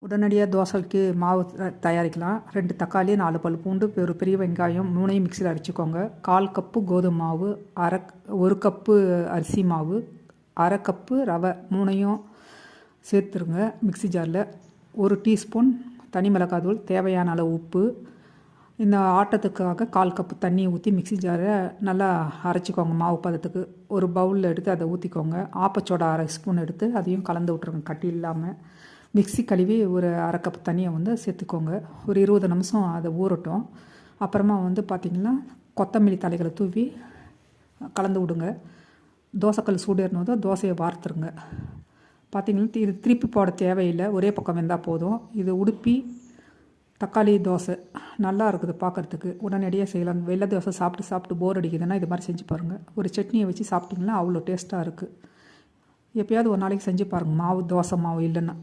உடனடியாக தோசைக்கு மாவு தயாரிக்கலாம். 2 தக்காளி, 4 பல் பூண்டு, ஒரு பெரிய வெங்காயம் 3ஐயும் மிக்சியில் அடிச்சுக்கோங்க. 1/4 கப்பு கோதுமை மாவு, 1 கப்பு அரிசி மாவு, 1/2 கப்பு ரவை 3ஐயும் சேர்த்துருங்க மிக்சி ஜாரில். 1 டீஸ்பூன் தனி மிளகாய் தூள், தேவையான அளவு உப்பு. இந்த ஆட்டத்துக்காக 1/4 கப்பு தண்ணி ஊற்றி மிக்சி ஜாரை நல்லா அரைச்சிக்கோங்க. மாவு பதத்துக்கு ஒரு பவுலில் எடுத்து அதை ஊற்றிக்கோங்க. ஆப்பச்சோடா 1/2 ஸ்பூன் எடுத்து அதையும் கலந்து விட்ருங்க கட்டி இல்லாமல். மிக்சி கழுவி ஒரு 1/2 கப் தண்ணியை சேர்த்துக்கோங்க. ஒரு 20 நிமிஷம் அதை ஊறட்டும். அப்புறமா பார்த்திங்கன்னா கொத்தமல்லி தலைகளை தூவி கலந்து விடுங்க. தோசைக்கல் சூடு ஏறினதும் தோசையை வார்த்துருங்க. பார்த்திங்கன்னா இது திருப்பி போட தேவையில்லை, ஒரே பக்கம் வெந்தால் போதும். இது உடுப்பி தக்காளி தோசை நல்லா இருக்குது பார்க்குறதுக்கு. உடனடியாக செய்யலாம். வெள்ளை தோசை சாப்பிட்டு போர் அடிக்குதுன்னா இது மாதிரி செஞ்சு பாருங்கள். ஒரு சட்னியை வச்சு சாப்பிட்டிங்கன்னா அவ்வளோ டேஸ்ட்டாக இருக்குது. எப்போயாவது ஒரு நாளைக்கு செஞ்சு பாருங்கள், மாவு தோசை மாவு இல்லைன்னா.